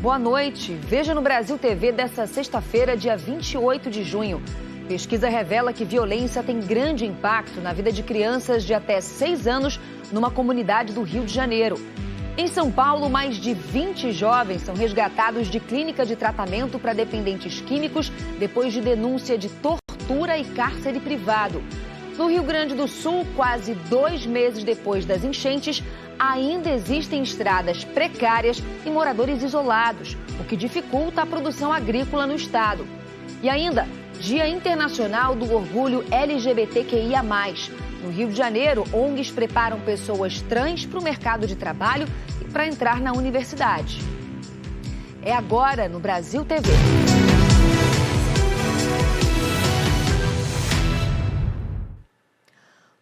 Boa noite. Veja no Brasil TV desta sexta-feira, dia 28 de junho. Pesquisa revela que violência tem grande impacto na vida de crianças de até 6 anos numa comunidade do Rio de Janeiro. Em São Paulo, mais de 20 jovens são resgatados de clínica de tratamento para dependentes químicos depois de denúncia de tortura e cárcere privado. No Rio Grande do Sul, quase 2 meses depois das enchentes, ainda existem estradas precárias e moradores isolados, o que dificulta a produção agrícola no estado. E ainda, Dia Internacional do Orgulho LGBTQIA+. No Rio de Janeiro, ONGs preparam pessoas trans para o mercado de trabalho e para entrar na universidade. É agora no Brasil TV.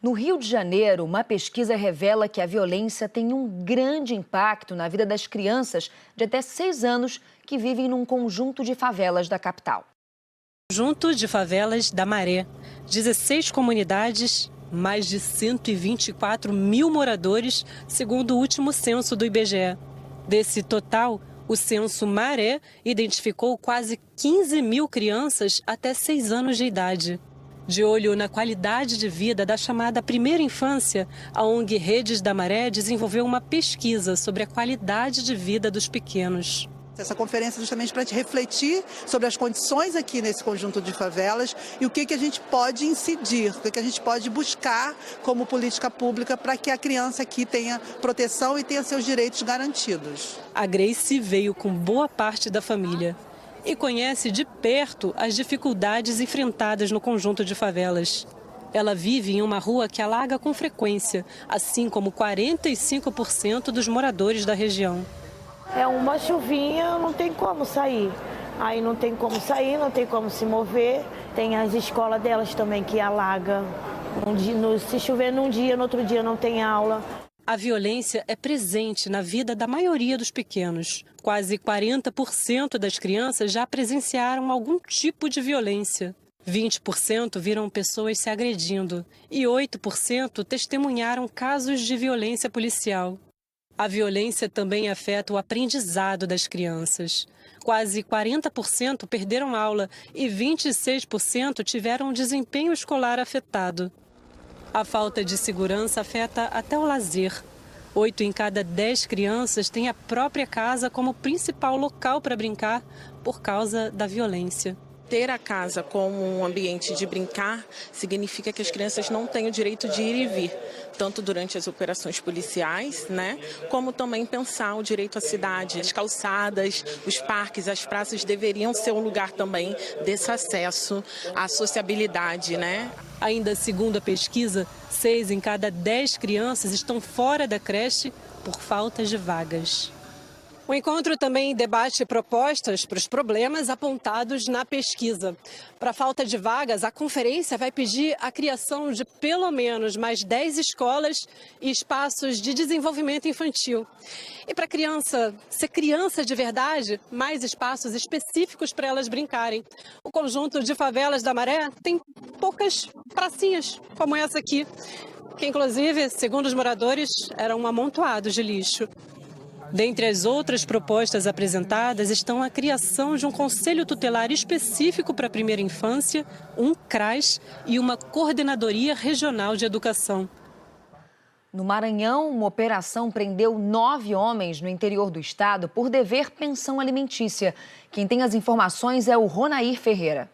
No Rio de Janeiro, uma pesquisa revela que a violência tem um grande impacto na vida das crianças de até 6 anos que vivem num conjunto de favelas da capital. Conjunto de favelas da Maré, 16 comunidades, mais de 124 mil moradores, segundo o último censo do IBGE. Desse total, o censo Maré identificou quase 15 mil crianças até 6 anos de idade. De olho na qualidade de vida da chamada primeira infância, a ONG Redes da Maré desenvolveu uma pesquisa sobre a qualidade de vida dos pequenos. Essa conferência é justamente para refletir sobre as condições aqui nesse conjunto de favelas e o que a gente pode incidir, o que a gente pode buscar como política pública para que a criança aqui tenha proteção e tenha seus direitos garantidos. A Grace veio com boa parte da família e conhece de perto as dificuldades enfrentadas no conjunto de favelas. Ela vive em uma rua que alaga com frequência, assim como 45% dos moradores da região. É uma chuvinha, não tem como sair. Aí não tem como sair, não tem como se mover. Tem as escolas delas também que alaga. Se chover num dia, no outro dia não tem aula. A violência é presente na vida da maioria dos pequenos. Quase 40% das crianças já presenciaram algum tipo de violência. 20% viram pessoas se agredindo e 8% testemunharam casos de violência policial. A violência também afeta o aprendizado das crianças. Quase 40% perderam aula e 26% tiveram o desempenho escolar afetado. A falta de segurança afeta até o lazer. 8 em cada 10 crianças têm a própria casa como principal local para brincar por causa da violência. Ter a casa como um ambiente de brincar significa que as crianças não têm o direito de ir e vir, tanto durante as operações policiais, como também pensar o direito à cidade. As calçadas, os parques, as praças deveriam ser um lugar também desse acesso à sociabilidade, Ainda segundo a pesquisa, 6 em cada 10 crianças estão fora da creche por falta de vagas. O encontro também debate propostas para os problemas apontados na pesquisa. Para a falta de vagas, a conferência vai pedir a criação de pelo menos mais 10 escolas e espaços de desenvolvimento infantil. E para a criança ser criança de verdade, mais espaços específicos para elas brincarem. O conjunto de favelas da Maré tem poucas pracinhas como essa aqui, que inclusive, segundo os moradores, eram amontoados de lixo. Dentre as outras propostas apresentadas estão a criação de um conselho tutelar específico para a primeira infância, um CRAS e uma coordenadoria regional de educação. No Maranhão, uma operação prendeu 9 homens no interior do estado por dever pensão alimentícia. Quem tem as informações é o Ronair Ferreira.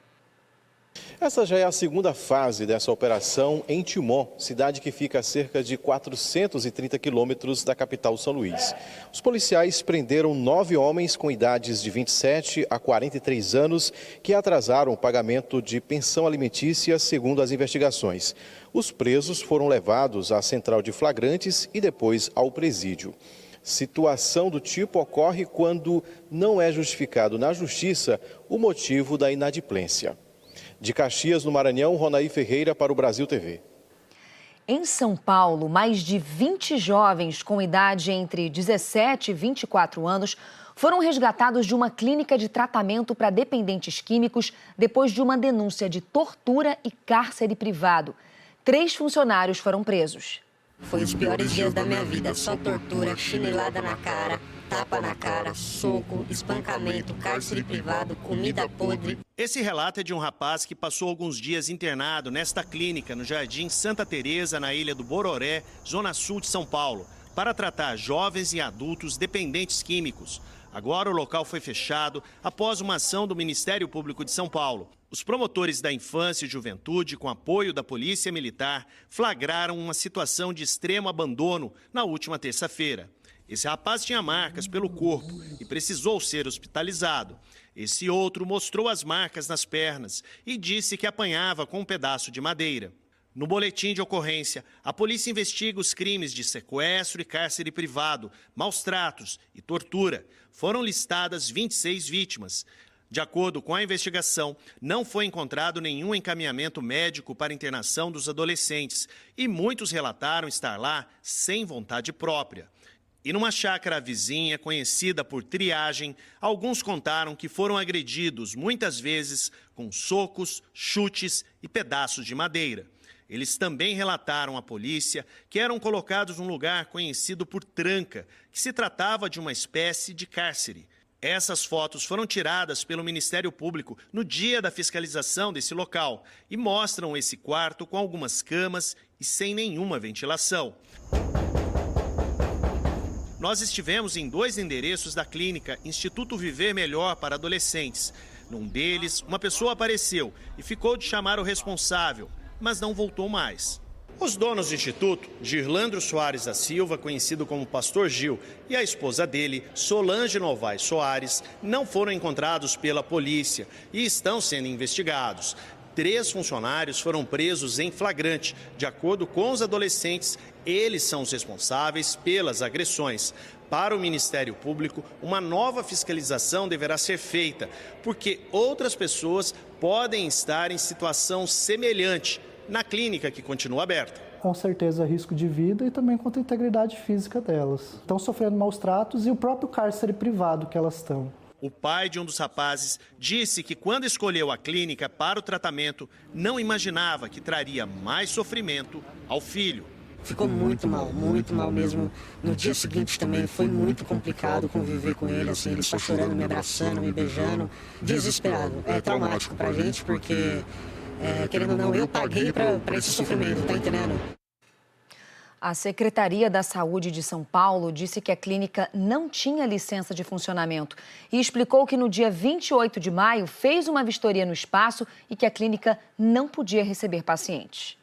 Essa já é a segunda fase dessa operação em Timon, cidade que fica a cerca de 430 quilômetros da capital São Luís. Os policiais prenderam 9 homens com idades de 27 a 43 anos que atrasaram o pagamento de pensão alimentícia, segundo as investigações. Os presos foram levados à central de flagrantes e depois ao presídio. Situação do tipo ocorre quando não é justificado na justiça o motivo da inadimplência. De Caxias, no Maranhão, Ronair Ferreira para o Brasil TV. Em São Paulo, mais de 20 jovens com idade entre 17 e 24 anos foram resgatados de uma clínica de tratamento para dependentes químicos depois de uma denúncia de tortura e cárcere privado. 3 funcionários foram presos. Foi os piores dias da minha vida, só tortura, chinelada na cara, tapa na cara, soco, espancamento, cárcere privado, comida podre. Esse relato é de um rapaz que passou alguns dias internado nesta clínica no Jardim Santa Teresa, na Ilha do Bororé, zona sul de São Paulo, para tratar jovens e adultos dependentes químicos. Agora o local foi fechado após uma ação do Ministério Público de São Paulo. Os promotores da infância e juventude, com apoio da Polícia Militar, flagraram uma situação de extremo abandono na última terça-feira. Esse rapaz tinha marcas pelo corpo e precisou ser hospitalizado. Esse outro mostrou as marcas nas pernas e disse que apanhava com um pedaço de madeira. No boletim de ocorrência, a polícia investiga os crimes de sequestro e cárcere privado, maus tratos e tortura. Foram listadas 26 vítimas. De acordo com a investigação, não foi encontrado nenhum encaminhamento médico para internação dos adolescentes e muitos relataram estar lá sem vontade própria. E numa chácara vizinha, conhecida por triagem, alguns contaram que foram agredidos, muitas vezes, com socos, chutes e pedaços de madeira. Eles também relataram à polícia que eram colocados num lugar conhecido por tranca, que se tratava de uma espécie de cárcere. Essas fotos foram tiradas pelo Ministério Público no dia da fiscalização desse local e mostram esse quarto com algumas camas e sem nenhuma ventilação. Nós estivemos em 2 endereços da clínica Instituto Viver Melhor para Adolescentes. Num deles, uma pessoa apareceu e ficou de chamar o responsável, mas não voltou mais. Os donos do Instituto, Girlandro Soares da Silva, conhecido como Pastor Gil, e a esposa dele, Solange Novaes Soares, não foram encontrados pela polícia e estão sendo investigados. 3 funcionários foram presos em flagrante. De acordo com os adolescentes, eles são os responsáveis pelas agressões. Para o Ministério Público, uma nova fiscalização deverá ser feita, porque outras pessoas podem estar em situação semelhante na clínica que continua aberta. Com certeza risco de vida e também contra a integridade física delas. Estão sofrendo maus tratos e o próprio cárcere privado que elas estão. O pai de um dos rapazes disse que quando escolheu a clínica para o tratamento, não imaginava que traria mais sofrimento ao filho. Ficou muito mal mesmo. No dia seguinte também foi muito complicado conviver com ele, assim, ele só chorando, me abraçando, me beijando, desesperado. É traumático pra gente porque, querendo ou não, eu paguei pra esse sofrimento, tá entendendo? A Secretaria da Saúde de São Paulo disse que a clínica não tinha licença de funcionamento e explicou que no dia 28 de maio fez uma vistoria no espaço e que a clínica não podia receber pacientes.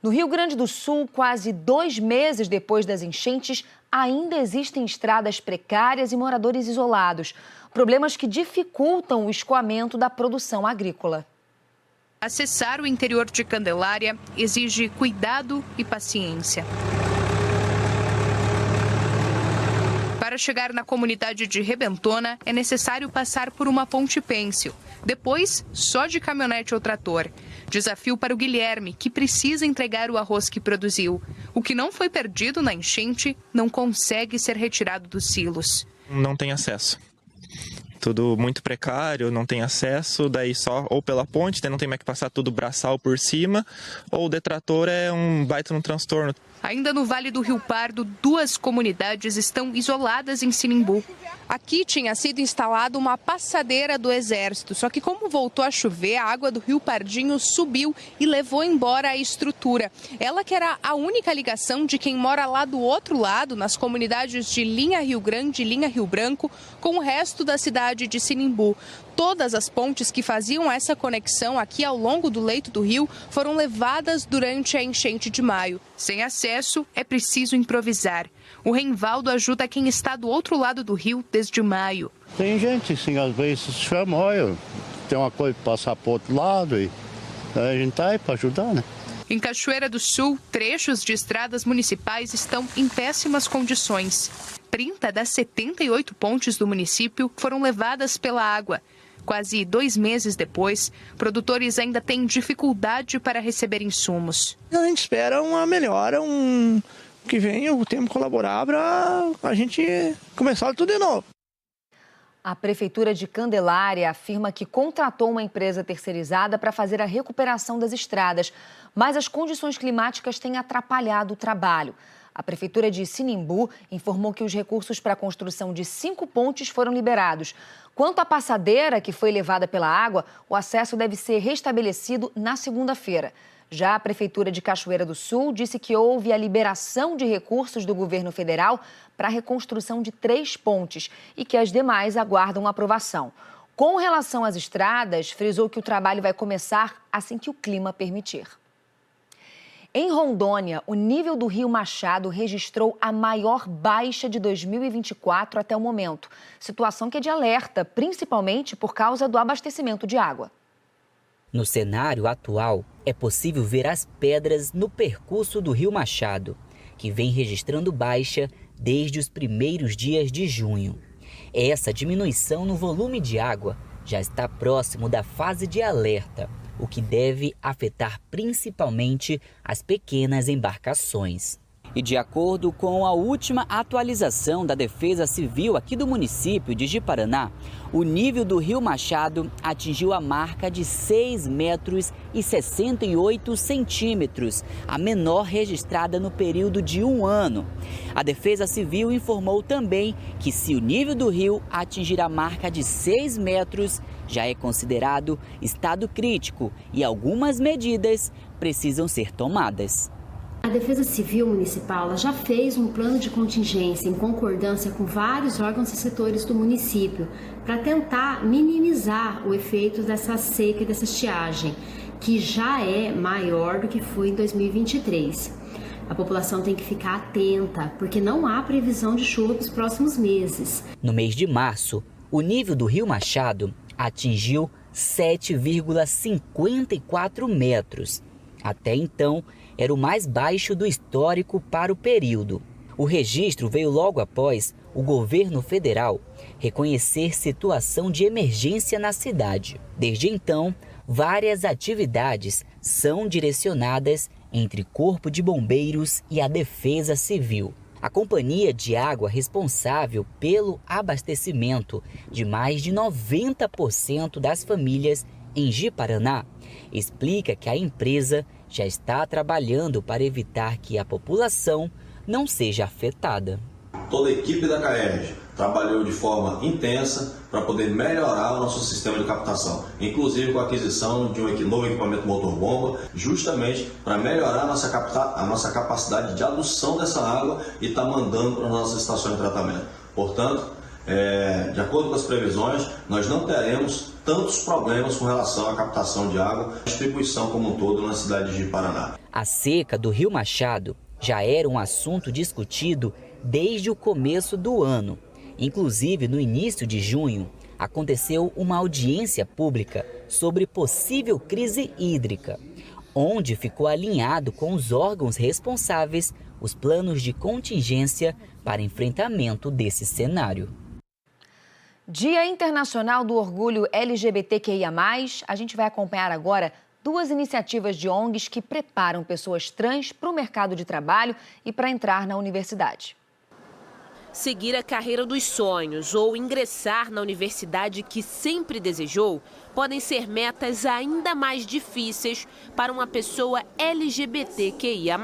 No Rio Grande do Sul, quase 2 meses depois das enchentes, ainda existem estradas precárias e moradores isolados. Problemas que dificultam o escoamento da produção agrícola. Acessar o interior de Candelária exige cuidado e paciência. Para chegar na comunidade de Rebentona, é necessário passar por uma ponte pêncil. Depois, só de caminhonete ou trator. Desafio para o Guilherme, que precisa entregar o arroz que produziu. O que não foi perdido na enchente não consegue ser retirado dos silos. Não tem acesso. Tudo muito precário, não tem acesso, daí só ou pela ponte, daí não tem mais que passar tudo braçal por cima, ou o detrator é um baita transtorno. Ainda no Vale do Rio Pardo, 2 comunidades estão isoladas em Sinimbu. Aqui tinha sido instalada uma passadeira do Exército, só que como voltou a chover, a água do Rio Pardinho subiu e levou embora a estrutura. Ela que era a única ligação de quem mora lá do outro lado, nas comunidades de Linha Rio Grande e Linha Rio Branco, com o resto da cidade de Sinimbu. Todas as pontes que faziam essa conexão aqui ao longo do leito do rio foram levadas durante a enchente de maio. Sem acesso, é preciso improvisar. O Reinvaldo ajuda quem está do outro lado do rio desde maio. Tem gente, assim, às vezes chama, olha, tem uma coisa para passar para o outro lado e a gente está aí para ajudar, né? Em Cachoeira do Sul, trechos de estradas municipais estão em péssimas condições. 30 das 78 pontes do município foram levadas pela água. Quase 2 meses depois, produtores ainda têm dificuldade para receber insumos. A gente espera uma melhora, que venha o tempo colaborar para a gente começar tudo de novo. A Prefeitura de Candelária afirma que contratou uma empresa terceirizada para fazer a recuperação das estradas, mas as condições climáticas têm atrapalhado o trabalho. A Prefeitura de Sinimbu informou que os recursos para a construção de 5 pontes foram liberados. Quanto à passadeira que foi levada pela água, o acesso deve ser restabelecido na segunda-feira. Já a Prefeitura de Cachoeira do Sul disse que houve a liberação de recursos do governo federal para a reconstrução de 3 pontes e que as demais aguardam aprovação. Com relação às estradas, frisou que o trabalho vai começar assim que o clima permitir. Em Rondônia, o nível do Rio Machado registrou a maior baixa de 2024 até o momento. Situação que é de alerta, principalmente por causa do abastecimento de água. No cenário atual, é possível ver as pedras no percurso do Rio Machado, que vem registrando baixa desde os primeiros dias de junho. Essa diminuição no volume de água já está próximo da fase de alerta, o que deve afetar principalmente as pequenas embarcações. E de acordo com a última atualização da Defesa Civil aqui do município de Ji-Paraná, o nível do Rio Machado atingiu a marca de 6,68 metros, a menor registrada no período de 1 ano. A Defesa Civil informou também que se o nível do rio atingir a marca de 6 metros, já é considerado estado crítico e algumas medidas precisam ser tomadas. A Defesa Civil Municipal já fez um plano de contingência em concordância com vários órgãos e setores do município para tentar minimizar o efeito dessa seca e dessa estiagem, que já é maior do que foi em 2023. A população tem que ficar atenta, porque não há previsão de chuva para os próximos meses. No mês de março, o nível do Rio Machado atingiu 7,54 metros. Até então, era o mais baixo do histórico para o período. O registro veio logo após o governo federal reconhecer situação de emergência na cidade. Desde então, várias atividades são direcionadas entre Corpo de Bombeiros e a Defesa Civil. A companhia de água responsável pelo abastecimento de mais de 90% das famílias em Ji-Paraná explica que a empresa já está trabalhando para evitar que a população não seja afetada. Toda a equipe da CAERJ trabalhou de forma intensa para poder melhorar o nosso sistema de captação, inclusive com a aquisição de um novo equipamento motor-bomba, justamente para melhorar a nossa capacidade de adução dessa água e estar mandando para as nossas estações de tratamento. Portanto, de acordo com as previsões, nós não teremos tantos problemas com relação à captação de água e distribuição como um todo na cidade de Ji-Paraná. A seca do Rio Machado já era um assunto discutido desde o começo do ano. Inclusive, no início de junho, aconteceu uma audiência pública sobre possível crise hídrica, onde ficou alinhado com os órgãos responsáveis os planos de contingência para enfrentamento desse cenário. Dia Internacional do Orgulho LGBTQIA+, a gente vai acompanhar agora 2 iniciativas de ONGs que preparam pessoas trans para o mercado de trabalho e para entrar na universidade. Seguir a carreira dos sonhos ou ingressar na universidade que sempre desejou podem ser metas ainda mais difíceis para uma pessoa LGBTQIA+.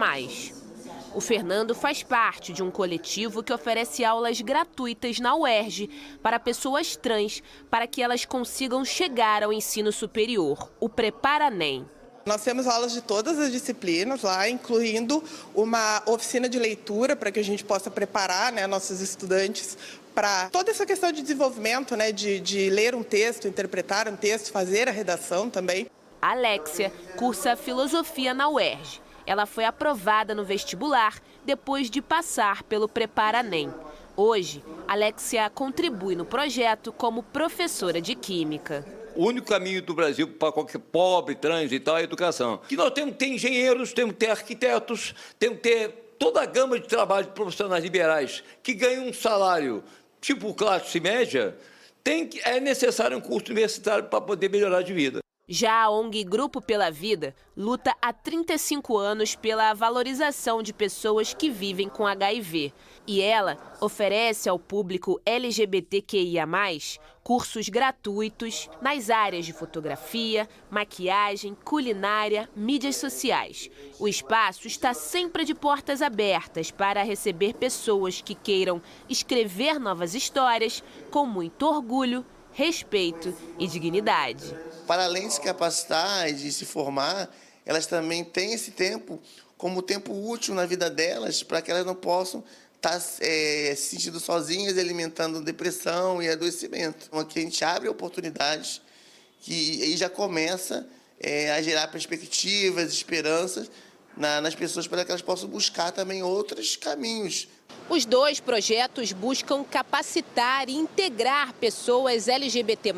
O Fernando faz parte de um coletivo que oferece aulas gratuitas na UERJ para pessoas trans, para que elas consigam chegar ao ensino superior, o Prepara-NEM. Nós temos aulas de todas as disciplinas lá, incluindo uma oficina de leitura para que a gente possa preparar, nossos estudantes para toda essa questão de desenvolvimento, de ler um texto, interpretar um texto, fazer a redação também. A Alexia cursa filosofia na UERJ. Ela foi aprovada no vestibular depois de passar pelo Prepara-NEM. Hoje, Alexia contribui no projeto como professora de química. O único caminho do Brasil para qualquer pobre, trans e tal é a educação. Que nós temos que ter engenheiros, temos que ter arquitetos, temos que ter toda a gama de trabalho de profissionais liberais que ganham um salário tipo classe média. É necessário um curso universitário para poder melhorar de vida. Já a ONG Grupo Pela Vida luta há 35 anos pela valorização de pessoas que vivem com HIV. E ela oferece ao público LGBTQIA+, cursos gratuitos nas áreas de fotografia, maquiagem, culinária, mídias sociais. O espaço está sempre de portas abertas para receber pessoas que queiram escrever novas histórias com muito orgulho, respeito e dignidade. Para além de se capacitar e de se formar, elas também têm esse tempo como tempo útil na vida delas, para que elas não possam estar se sentindo sozinhas, alimentando depressão e adoecimento. Então, aqui a gente abre oportunidades que aí já começa a gerar perspectivas, esperanças nas pessoas, para que elas possam buscar também outros caminhos. Os dois projetos buscam capacitar e integrar pessoas LGBT+,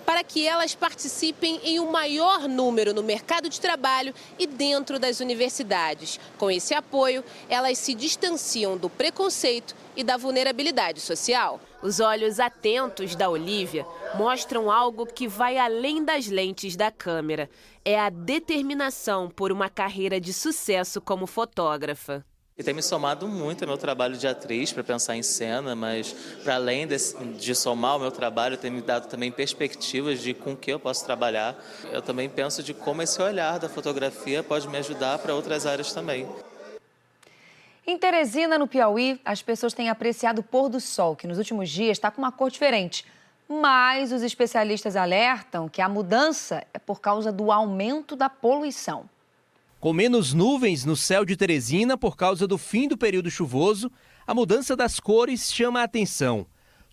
para que elas participem em um maior número no mercado de trabalho e dentro das universidades. Com esse apoio, elas se distanciam do preconceito e da vulnerabilidade social. Os olhos atentos da Olivia mostram algo que vai além das lentes da câmera. É a determinação por uma carreira de sucesso como fotógrafa. E tem me somado muito ao meu trabalho de atriz para pensar em cena, mas para além de somar o meu trabalho, tem me dado também perspectivas de com que eu posso trabalhar. Eu também penso de como esse olhar da fotografia pode me ajudar para outras áreas também. Em Teresina, no Piauí, as pessoas têm apreciado o pôr do sol, que nos últimos dias está com uma cor diferente. Mas os especialistas alertam que a mudança é por causa do aumento da poluição. Com menos nuvens no céu de Teresina por causa do fim do período chuvoso, a mudança das cores chama a atenção.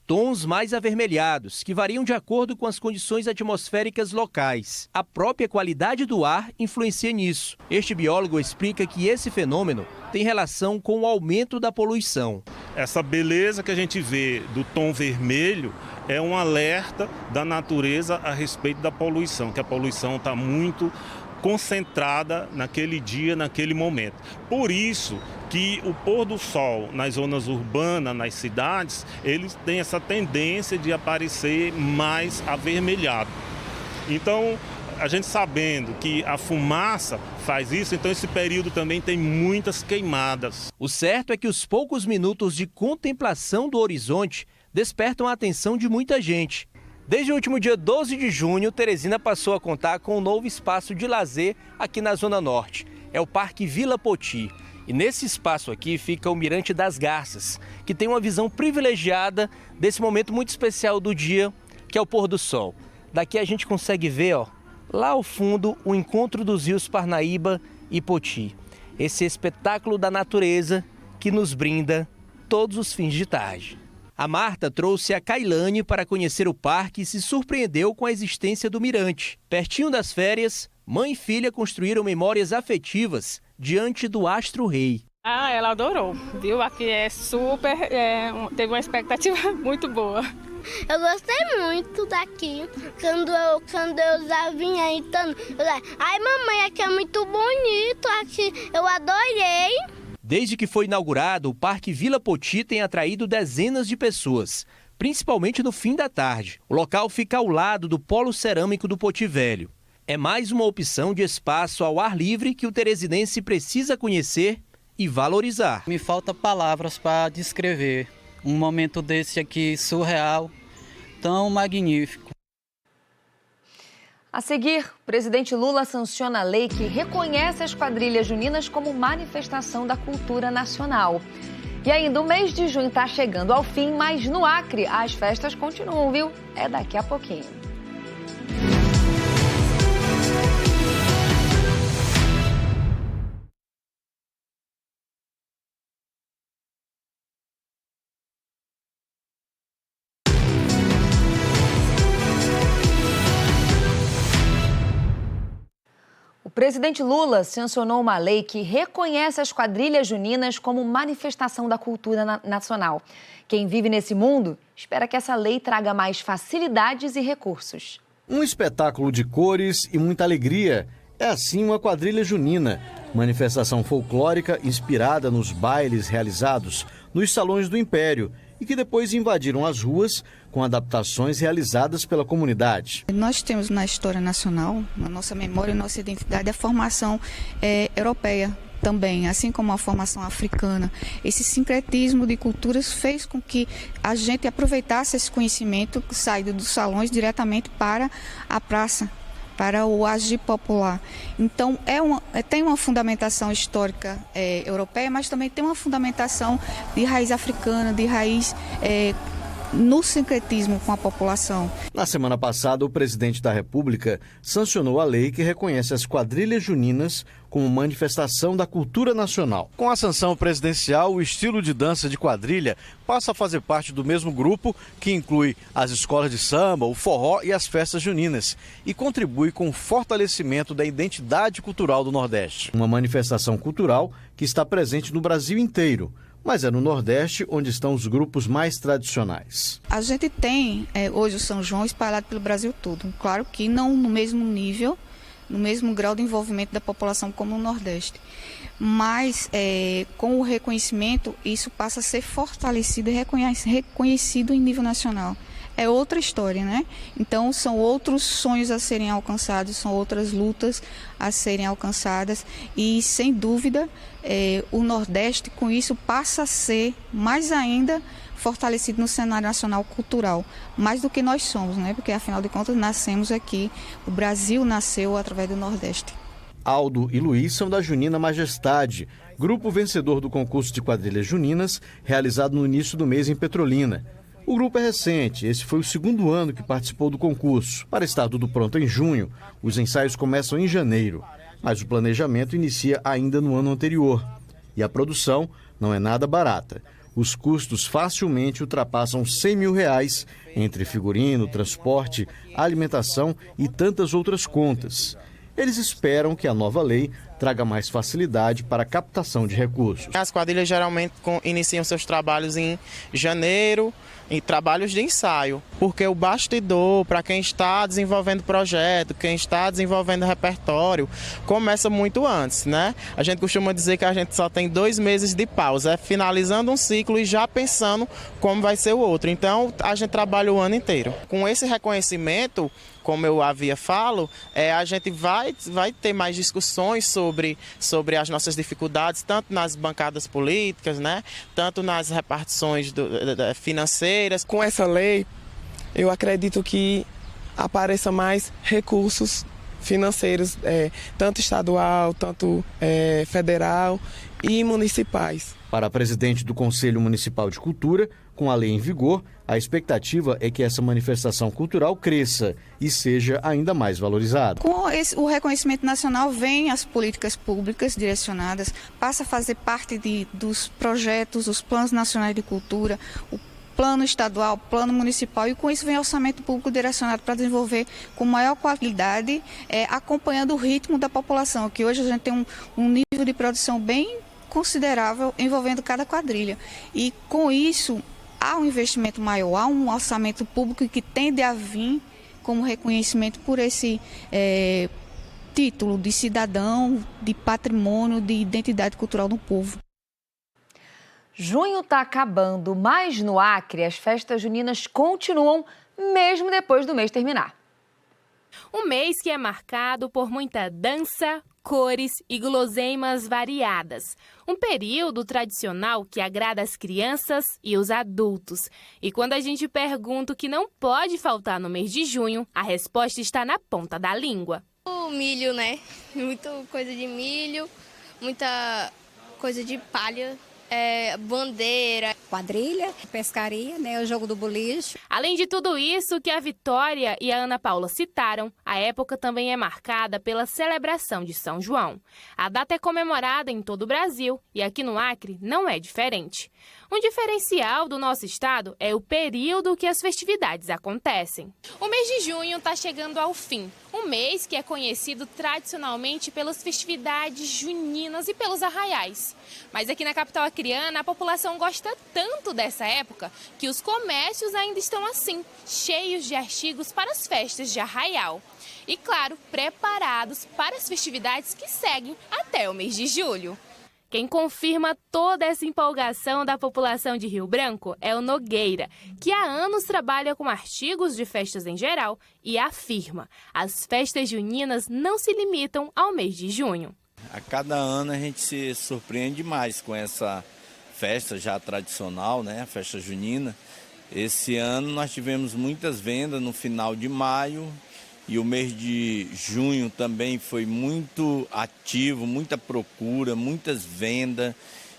Tons mais avermelhados, que variam de acordo com as condições atmosféricas locais. A própria qualidade do ar influencia nisso. Este biólogo explica que esse fenômeno tem relação com o aumento da poluição. Essa beleza que a gente vê do tom vermelho é um alerta da natureza a respeito da poluição, que a poluição está muito concentrada naquele dia, naquele momento. Por isso que o pôr do sol nas zonas urbanas, nas cidades, eles têm essa tendência de aparecer mais avermelhado. Então, a gente sabendo que a fumaça faz isso, então esse período também tem muitas queimadas. O certo é que os poucos minutos de contemplação do horizonte despertam a atenção de muita gente. Desde o último dia 12 de junho, Teresina passou a contar com um novo espaço de lazer aqui na Zona Norte. É o Parque Vila Poti. E nesse espaço aqui fica o Mirante das Garças, que tem uma visão privilegiada desse momento muito especial do dia, que é o pôr do sol. Daqui a gente consegue ver, lá ao fundo, o encontro dos rios Parnaíba e Poti. Esse espetáculo da natureza que nos brinda todos os fins de tarde. A Marta trouxe a Kailane para conhecer o parque e se surpreendeu com a existência do mirante. Pertinho das férias, mãe e filha construíram memórias afetivas diante do Astro Rei. Ela adorou, viu? Aqui é super, teve uma expectativa muito boa. Eu gostei muito daqui. Quando eu já vinha entrando, eu falei, ai mamãe, aqui é muito bonito, aqui eu adorei. Desde que foi inaugurado, o Parque Vila Poti tem atraído dezenas de pessoas, principalmente no fim da tarde. O local fica ao lado do Polo Cerâmico do Poti Velho. É mais uma opção de espaço ao ar livre que o teresinense precisa conhecer e valorizar. Me falta palavras para descrever um momento desse aqui surreal, tão magnífico. A seguir, o presidente Lula sanciona a lei que reconhece as quadrilhas juninas como manifestação da cultura nacional. E ainda o mês de junho está chegando ao fim, mas no Acre as festas continuam, viu? É daqui a pouquinho. O presidente Lula sancionou uma lei que reconhece as quadrilhas juninas como manifestação da cultura nacional. Quem vive nesse mundo espera que essa lei traga mais facilidades e recursos. Um espetáculo de cores e muita alegria. É assim uma quadrilha junina, manifestação folclórica inspirada nos bailes realizados nos salões do Império e que depois invadiram as ruas com adaptações realizadas pela comunidade. Nós temos na história nacional, na nossa memória, nossa identidade, a formação europeia também, assim como a formação africana. Esse sincretismo de culturas fez com que a gente aproveitasse esse conhecimento saído dos salões diretamente para a praça, para o agir popular. Então, tem uma fundamentação histórica europeia, mas também tem uma fundamentação de raiz africana, de raiz no sincretismo com a população. Na semana passada, o presidente da República sancionou a lei que reconhece as quadrilhas juninas como manifestação da cultura nacional. Com a sanção presidencial, o estilo de dança de quadrilha passa a fazer parte do mesmo grupo, que inclui as escolas de samba, o forró e as festas juninas, e contribui com o fortalecimento da identidade cultural do Nordeste. Uma manifestação cultural que está presente no Brasil inteiro, mas é no Nordeste onde estão os grupos mais tradicionais. A gente tem hoje o São João espalhado pelo Brasil todo. Claro que não no mesmo nível, no mesmo grau de envolvimento da população como no Nordeste. Mas com o reconhecimento, isso passa a ser fortalecido e reconhecido em nível nacional. É outra história, né? Então, são outros sonhos a serem alcançados, são outras lutas a serem alcançadas e, sem dúvida, o Nordeste, com isso, passa a ser mais ainda fortalecido no cenário nacional cultural, mais do que nós somos, né? Porque, afinal de contas, nascemos aqui, o Brasil nasceu através do Nordeste. Aldo e Luiz são da Junina Majestade, grupo vencedor do concurso de quadrilhas juninas, realizado no início do mês em Petrolina. O grupo é recente, esse foi o segundo ano que participou do concurso. Para estar tudo pronto em junho, os ensaios começam em janeiro, mas o planejamento inicia ainda no ano anterior. E a produção não é nada barata. Os custos facilmente ultrapassam R$100 mil, entre figurino, transporte, alimentação e tantas outras contas. Eles esperam que a nova lei traga mais facilidade para a captação de recursos. As quadrilhas geralmente iniciam seus trabalhos em janeiro, em trabalhos de ensaio, porque o bastidor, para quem está desenvolvendo projeto, quem está desenvolvendo repertório, começa muito antes, né? A gente costuma dizer que a gente só tem 2 meses de pausa, finalizando um ciclo e já pensando como vai ser o outro. Então, a gente trabalha o ano inteiro. Com esse reconhecimento, como eu havia falo, a gente vai ter mais discussões sobre as nossas dificuldades, tanto nas bancadas políticas, né, tanto nas repartições financeiras. Com essa lei, eu acredito que apareça mais recursos financeiros, tanto estadual, tanto federal e municipais. Para a presidente do Conselho Municipal de Cultura, com a lei em vigor, a expectativa é que essa manifestação cultural cresça e seja ainda mais valorizada. Com o reconhecimento nacional, vem as políticas públicas direcionadas, passa a fazer parte dos projetos, os planos nacionais de cultura, o plano estadual, plano municipal, e com isso vem orçamento público direcionado para desenvolver com maior qualidade, acompanhando o ritmo da população, que hoje a gente tem um nível de produção bem considerável envolvendo cada quadrilha. E com isso, há um investimento maior, há um orçamento público que tende a vir como reconhecimento por esse título de cidadão, de patrimônio, de identidade cultural do povo. Junho está acabando, mas no Acre as festas juninas continuam mesmo depois do mês terminar. Um mês que é marcado por muita dança, cores e guloseimas variadas. Um período tradicional que agrada as crianças e os adultos. E quando a gente pergunta o que não pode faltar no mês de junho, a resposta está na ponta da língua. O milho, né? Muita coisa de milho, muita coisa de palha. Bandeira, quadrilha, pescaria, né, o jogo do boliche. Além de tudo isso que a Vitória e a Ana Paula citaram, a época também é marcada pela celebração de São João. A data é comemorada em todo o Brasil e aqui no Acre não é diferente. Um diferencial do nosso estado é o período que as festividades acontecem. O mês de junho está chegando ao fim. Um mês que é conhecido tradicionalmente pelas festividades juninas e pelos arraiais. Mas aqui na capital acreana, a população gosta tanto dessa época que os comércios ainda estão assim, cheios de artigos para as festas de arraial. E, claro, preparados para as festividades que seguem até o mês de julho. Quem confirma toda essa empolgação da população de Rio Branco é o Nogueira, que há anos trabalha com artigos de festas em geral e afirma: as festas juninas não se limitam ao mês de junho. A cada ano a gente se surpreende mais com essa festa já tradicional, né? A festa junina. Esse ano nós tivemos muitas vendas no final de maio. E o mês de junho também foi muito ativo, muita procura, muitas vendas.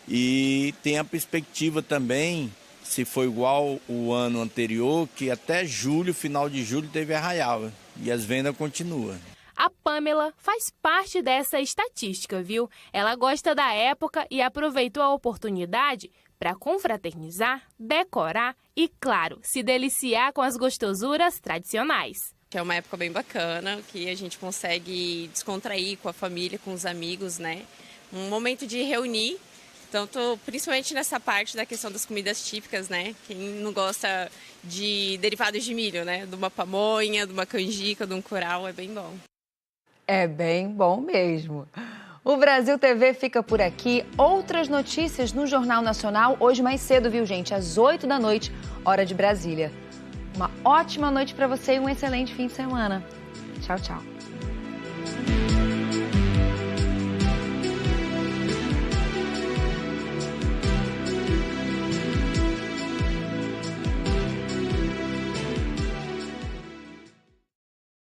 E tem a perspectiva também, se for igual o ano anterior, que até julho, final de julho, teve arraial. E as vendas continuam. A Pamela faz parte dessa estatística, viu? Ela gosta da época e aproveitou a oportunidade para confraternizar, decorar e, claro, se deliciar com as gostosuras tradicionais. Que é uma época bem bacana, que a gente consegue descontrair com a família, com os amigos, né? Um momento de reunir, tanto principalmente nessa parte da questão das comidas típicas, né? Quem não gosta de derivados de milho, né? De uma pamonha, de uma canjica, de um curau, é bem bom. É bem bom mesmo. O Brasil TV fica por aqui. Outras notícias no Jornal Nacional, hoje mais cedo, viu, gente? Às 8 da noite, hora de Brasília. Uma ótima noite para você e um excelente fim de semana. Tchau, tchau.